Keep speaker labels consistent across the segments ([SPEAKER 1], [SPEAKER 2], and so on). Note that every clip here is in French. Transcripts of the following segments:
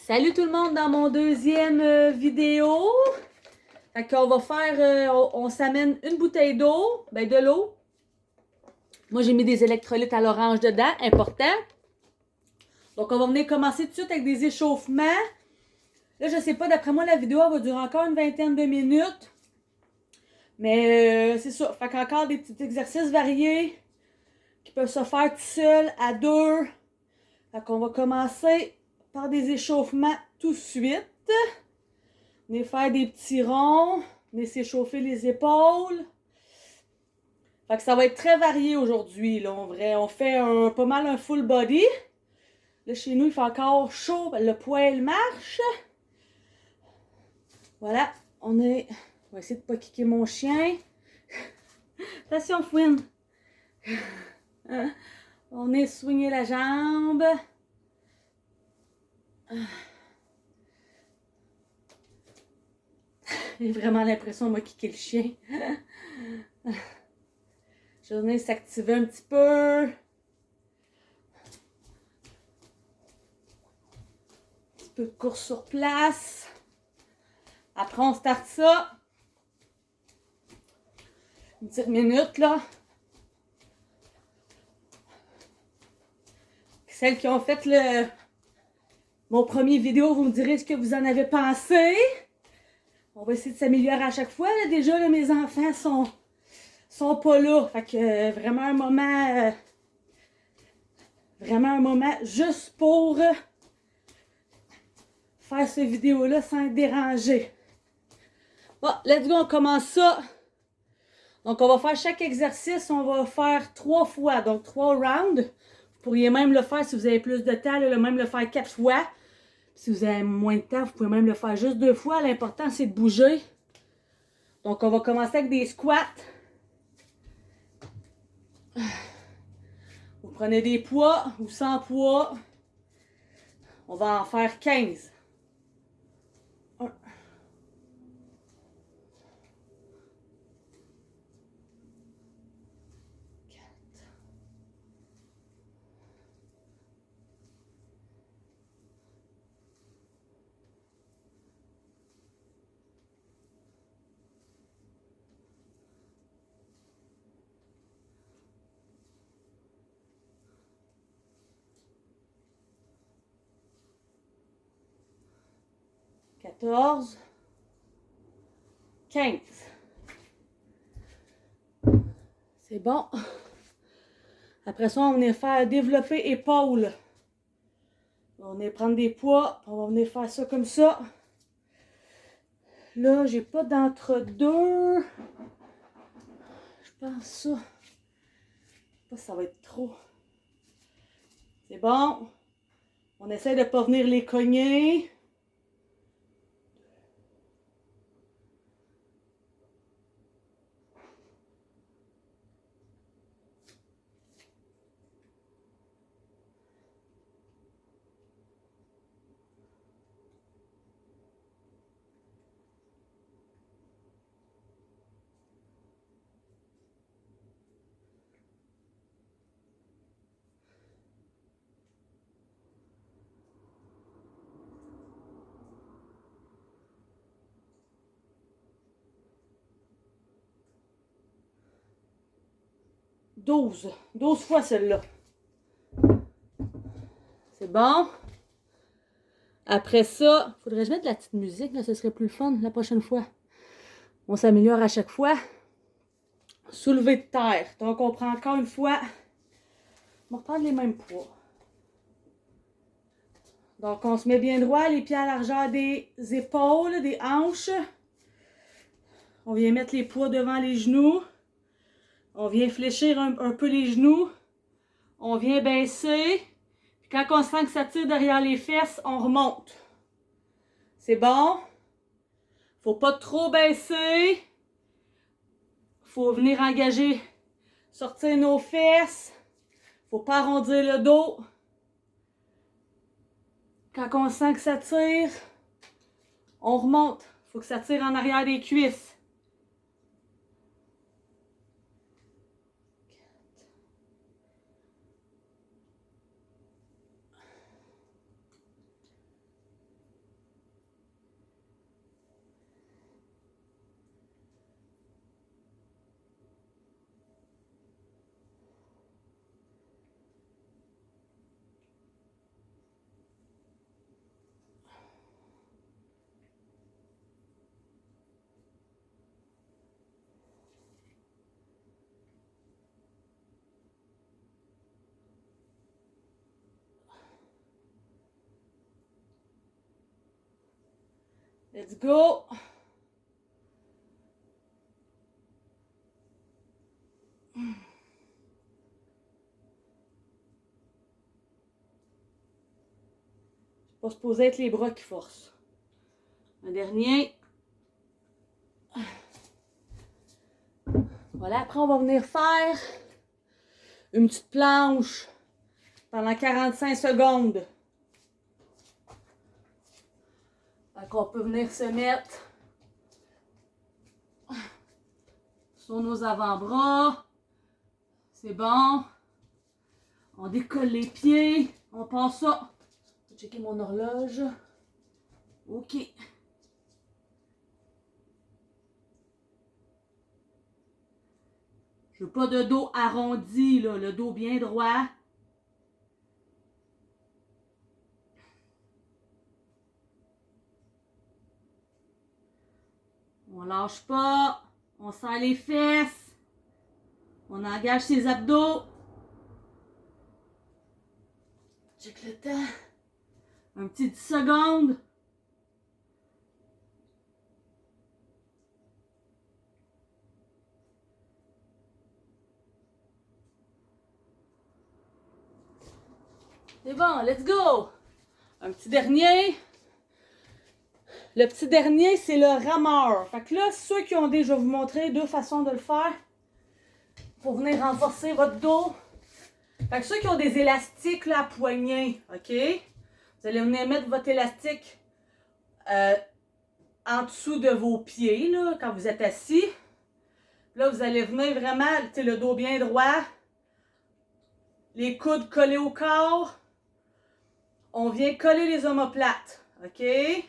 [SPEAKER 1] Salut tout le monde dans mon deuxième vidéo. Fait qu'on va faire, on s'amène une bouteille d'eau, ben de l'eau. Moi j'ai mis des électrolytes à l'orange dedans, important. Donc on va venir commencer tout de suite avec des échauffements. Là je sais pas, d'après moi la vidéo elle va durer encore une vingtaine de minutes. Mais c'est ça, fait qu'encore des petits exercices variés qui peuvent se faire tout seul, à deux. Fait qu'on va commencer par des échauffements tout de suite. Venez faire des petits ronds, venez s'échauffer les épaules. Fait que ça va être très varié aujourd'hui, là, en vrai. On fait pas mal un full body. Là, chez nous, il fait encore chaud, le poêle marche. Voilà, on va essayer de pas kicker mon chien. Attention, Fouine. On est swingé la jambe. J'ai vraiment l'impression de kicker le chien. Je vais venir s'activer un petit peu. Un petit peu de course sur place. Après, on start ça. Une petite minute, là. Celles qui ont fait mon premier vidéo, vous me direz ce que vous en avez pensé. On va essayer de s'améliorer à chaque fois. Là, déjà, là, mes enfants sont pas là. Fait que vraiment un moment juste pour faire cette vidéo-là sans être dérangé. Bon, let's go, on commence ça. Donc, on va faire chaque exercice, on va faire 3 fois, donc 3 rounds. Vous pourriez même le faire si vous avez plus de temps, là, même le faire 4 fois. Si vous avez moins de temps, vous pouvez même le faire juste 2 fois. L'important, c'est de bouger. Donc, on va commencer avec des squats. Vous prenez des poids ou sans poids. On va en faire 15. 1, 14, 15. C'est bon. Après ça, on va venir faire développer épaules. On va venir prendre des poids. On va venir faire ça comme ça. Là, j'ai pas d'entre-deux. Je pense ça. Je sais pas si ça va être trop. C'est bon. On essaie de ne pas venir les cogner. Douze fois celle-là. C'est bon. Après ça, faudrait que je mette de la petite musique, là, ce serait plus le fun la prochaine fois. On s'améliore à chaque fois. Soulevé de terre. Donc, on prend encore une fois. On va reprendre les mêmes poids. Donc, on se met bien droit, les pieds à la largeur des épaules, des hanches. On vient mettre les poids devant les genoux. On vient fléchir un peu les genoux. On vient baisser. Puis quand on sent que ça tire derrière les fesses, on remonte. C'est bon? Faut pas trop baisser. Faut venir engager, sortir nos fesses. Faut pas arrondir le dos. Quand on sent que ça tire, on remonte. Faut que ça tire en arrière des cuisses. Let's go. C'est pas supposé être les bras qui forcent. Un dernier. Voilà, après on va venir faire une petite planche pendant 45 secondes. Donc on peut venir se mettre sur nos avant-bras. C'est bon. On décolle les pieds. On passe ça. Je vais checker mon horloge. OK. Je veux pas de dos arrondi, là, le dos bien droit. On lâche pas. On serre les fesses. On engage ses abdos. Check le temps. Un petit 10 secondes. C'est bon, let's go! Un petit dernier. Le petit dernier, c'est le rameur. Fait que là, ceux qui ont des, je vais vous montrer deux façons de le faire pour venir renforcer votre dos. Fait que ceux qui ont des élastiques là, à poignée, OK? Vous allez venir mettre votre élastique en dessous de vos pieds, là, quand vous êtes assis. Là, vous allez venir vraiment, le dos bien droit, les coudes collés au corps. On vient coller les omoplates, OK? Puis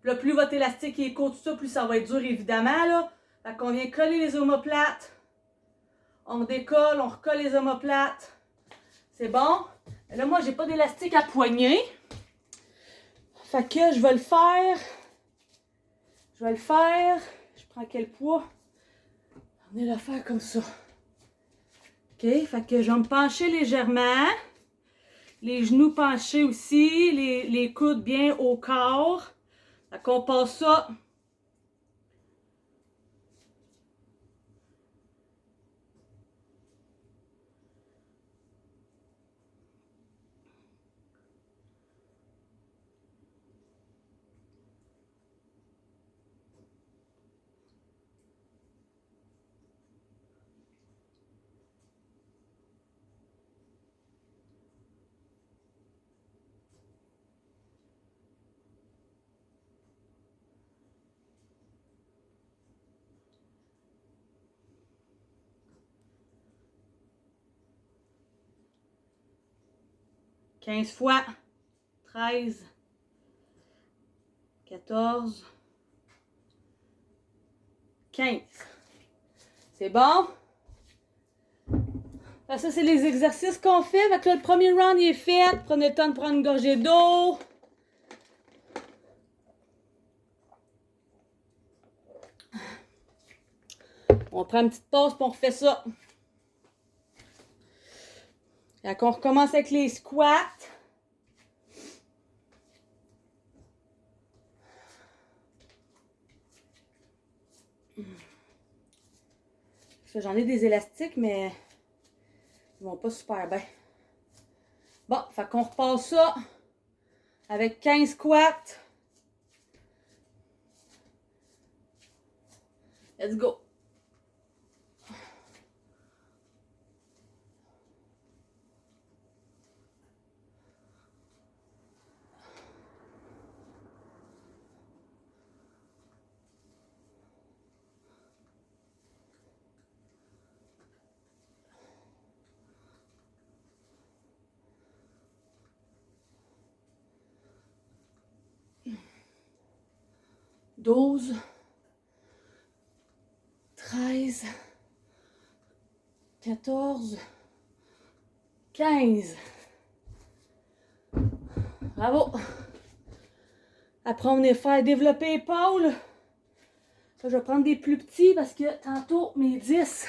[SPEAKER 1] là, plus votre élastique est court, tout ça, plus ça va être dur, évidemment, là. Fait qu'on vient coller les omoplates. On décolle, on recolle les omoplates. C'est bon? Et là, moi, j'ai pas d'élastique à poignée. Fait que je vais le faire. Je prends quel poids? On va le faire comme ça. OK? Fait que je vais me pencher légèrement. Les genoux penchés aussi. Les coudes bien au corps. Fait qu'on passe ça. « 15 fois, 13, 14, 15. C'est bon? Ça, c'est les exercices qu'on fait. Fait que là, le premier round il est fait. Prenez le temps de prendre une gorgée d'eau. On prend une petite pause puis on refait ça. Fait qu'on recommence avec les squats. J'en ai des élastiques, mais ils vont pas super bien. Bon, fait qu'on repasse ça avec 15 squats. Let's go. « 12, 13, 14, 15. Bravo. Après, on est faire développer l'épaule. Je vais prendre des plus petits parce que tantôt, mes 10,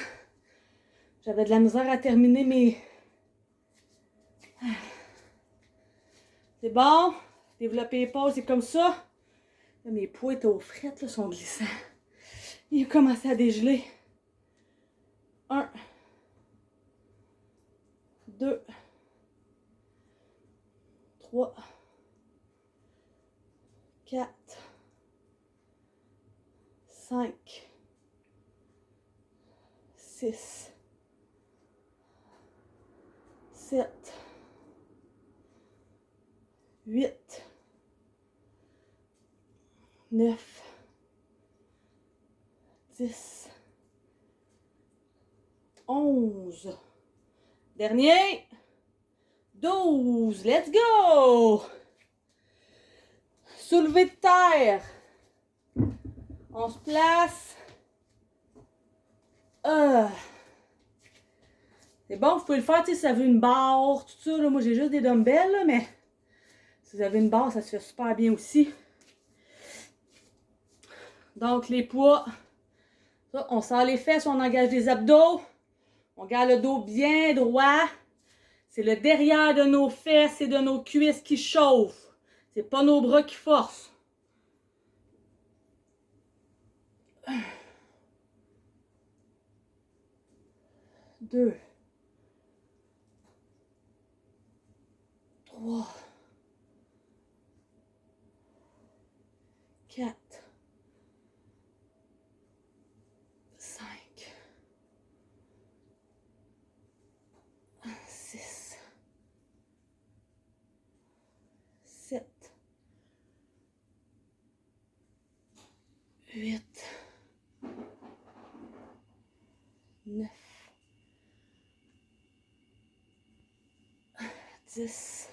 [SPEAKER 1] j'avais de la misère à terminer mes... C'est bon. Développer l'épaule, c'est comme ça. Là, mes poids étaient aux frettes, là, sont glissants. Il a commencé à dégeler. 1, 2, 3, 4, 5, 6, 7, 8, 9, 10, 11. Dernier. 12. Let's go! Soulevé de terre. On se place. C'est bon, vous pouvez le faire, si vous avez une barre, tout ça. Là. Moi, j'ai juste des dumbbells, là, mais si vous avez une barre, ça se fait super bien aussi. Donc, les poids. Ça, on sort les fesses, on engage les abdos. On garde le dos bien droit. C'est le derrière de nos fesses et de nos cuisses qui chauffe. C'est pas nos bras qui forcent. 2, 3, 4, 5, 6, 7, 8, 9, 10,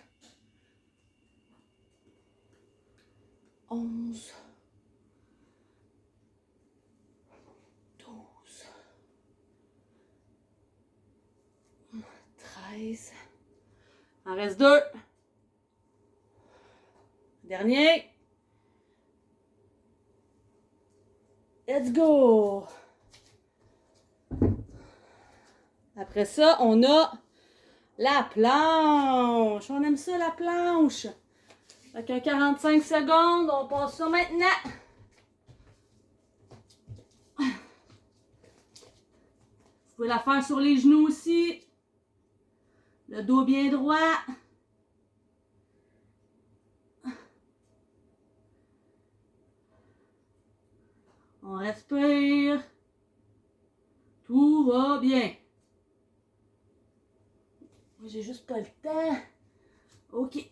[SPEAKER 1] 11, 12, 13. En reste 2. Dernier. Let's go! Après ça, on a la planche. On aime ça, la planche. Avec un 45 secondes, on passe ça maintenant. Vous pouvez la faire sur les genoux aussi. Le dos bien droit. On respire. Tout va bien. Moi, j'ai juste pas le temps. OK.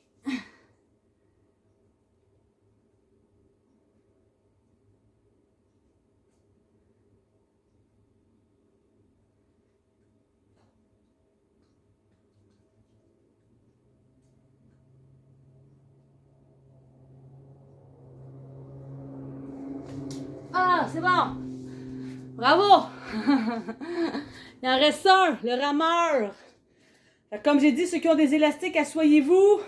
[SPEAKER 1] Ah, c'est bon. Bravo. Il en reste un, le rameur. Comme j'ai dit, ceux qui ont des élastiques, asseyez-vous.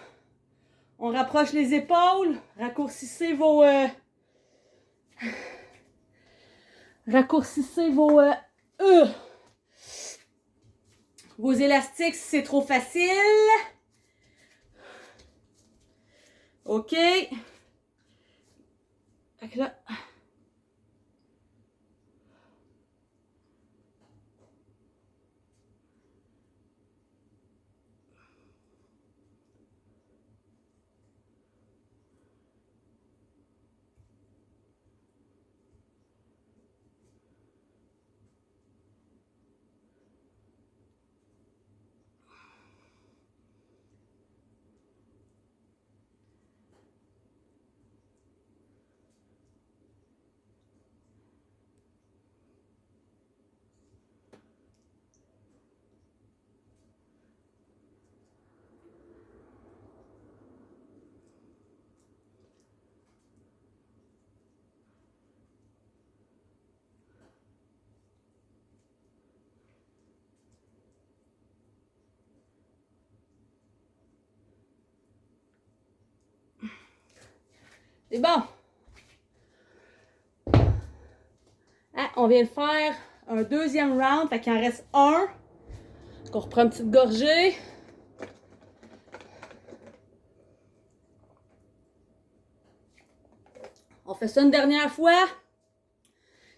[SPEAKER 1] On rapproche les épaules. Raccourcissez vos... vos élastiques si c'est trop facile. OK. Fait que là... C'est bon. Ah, on vient de faire un deuxième round. Fait qu'il en reste un. On reprend une petite gorgée. On fait ça une dernière fois.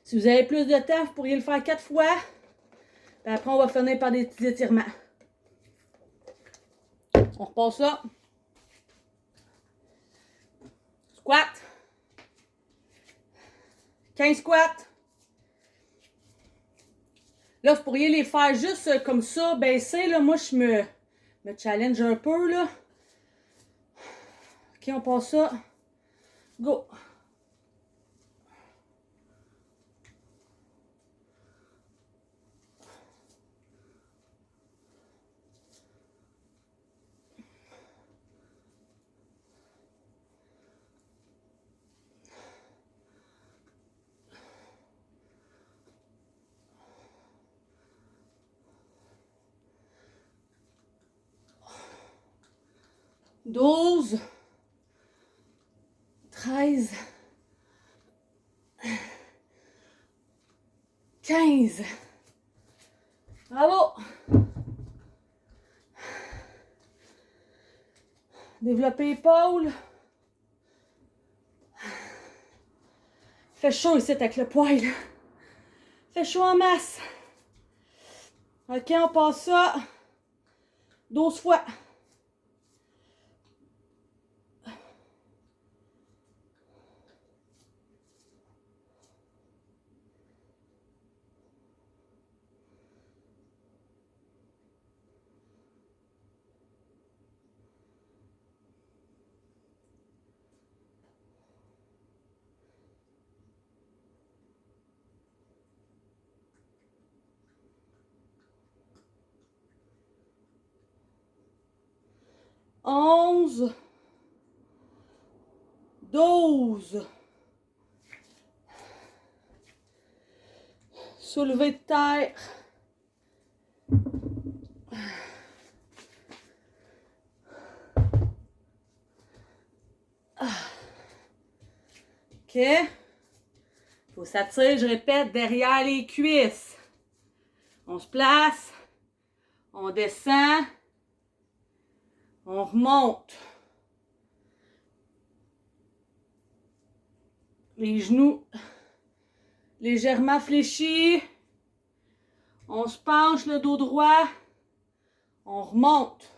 [SPEAKER 1] Si vous avez plus de temps, vous pourriez le faire 4 fois. Puis après, on va finir par des petits étirements. On repasse ça. Squat. 15 squats. Là, vous pourriez les faire juste comme ça, baisser. Là. Moi, je me challenge un peu. Là. OK, on passe ça. Go. Douze. 13. 15. Bravo. Développer l'épaule. Fait chaud ici avec le poil. Fait chaud en masse. OK, on passe ça 12 fois. Onze. 12. Soulevé de terre. OK. Faut s'attirer, je répète, derrière les cuisses. On se place. On descend. On remonte. Les genoux légèrement fléchis. On se penche, le dos droit. On remonte.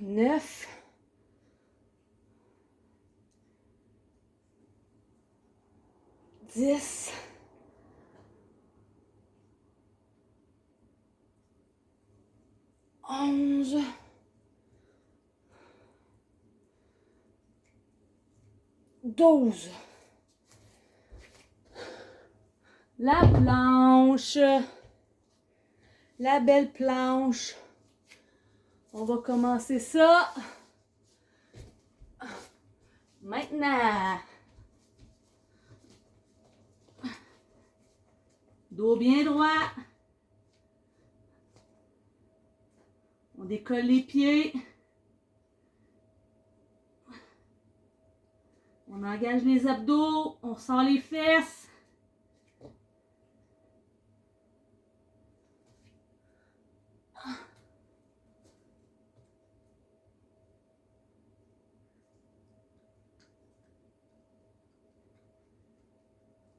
[SPEAKER 1] Neuf. 10. 11. 12. La planche. La belle planche. On va commencer ça. Maintenant. Dos bien droit. On décolle les pieds. On engage les abdos. On sort les fesses.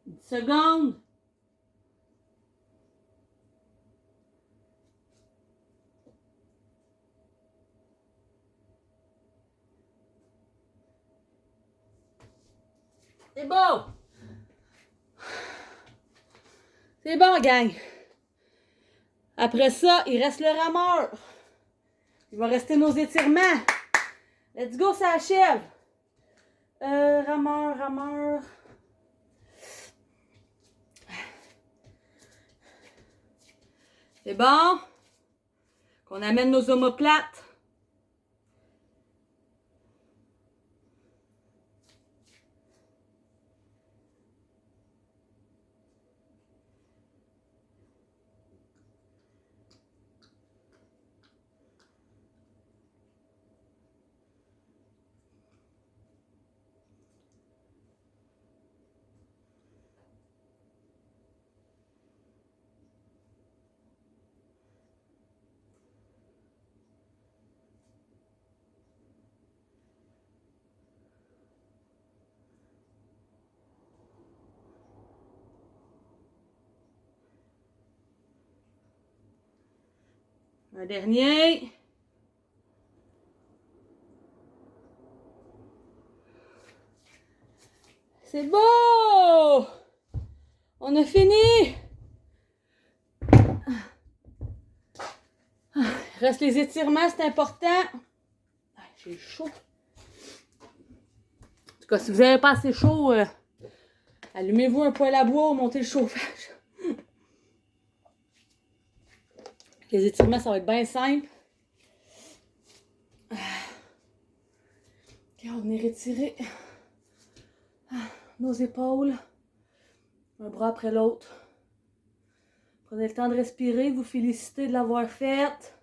[SPEAKER 1] Une seconde. C'est bon. C'est bon, gang. Après ça, il reste le rameur. Il va rester nos étirements. Let's go, ça achève. Rameur, rameur. C'est bon. Qu'on amène nos omoplates. Un dernier. C'est beau! On a fini! Il reste les étirements, c'est important. J'ai chaud. En tout cas, si vous n'avez pas assez chaud, allumez-vous un poêle à bois ou montez le chauffage. Les étirements, ça va être bien simple. Ok, on va venir étirer nos épaules, un bras après l'autre. Prenez le temps de respirer, vous félicitez de l'avoir faite.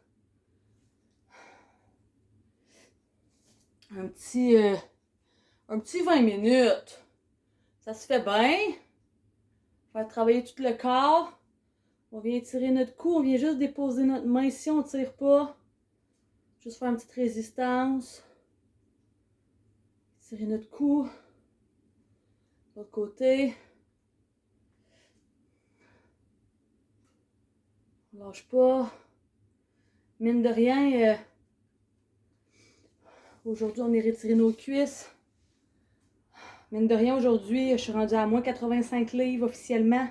[SPEAKER 1] Un petit 20 minutes. Ça se fait bien. On va travailler tout le corps. On vient étirer notre cou, on vient juste déposer notre main ici, on ne tire pas. Juste faire une petite résistance. Étirer notre cou. L'autre côté. On lâche pas. Mine de rien, aujourd'hui on est retiré nos cuisses. Mine de rien, aujourd'hui, je suis rendue à moins 85 livres officiellement.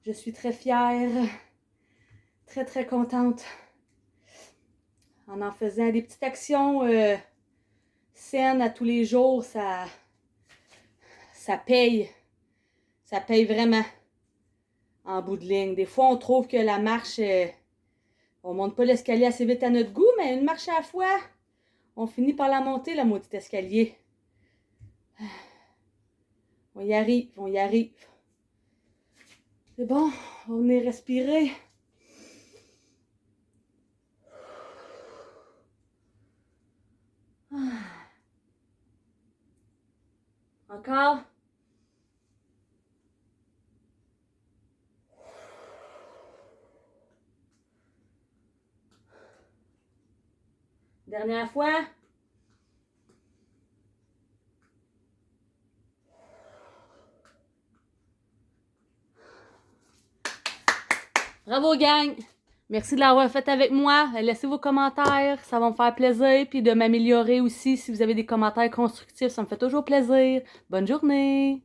[SPEAKER 1] Je suis très fière, très très contente. En faisant des petites actions saines à tous les jours, ça paye. Ça paye vraiment en bout de ligne. Des fois, on trouve que la marche, on monte pas l'escalier assez vite à notre goût, mais une marche à la fois, on finit par la monter, la maudite escalier. On y arrive, on y arrive. C'est bon, on est respiré. Encore. Dernière fois. Bravo gang! Merci de l'avoir fait avec moi. Laissez vos commentaires, ça va me faire plaisir. Puis de m'améliorer aussi si vous avez des commentaires constructifs, ça me fait toujours plaisir. Bonne journée!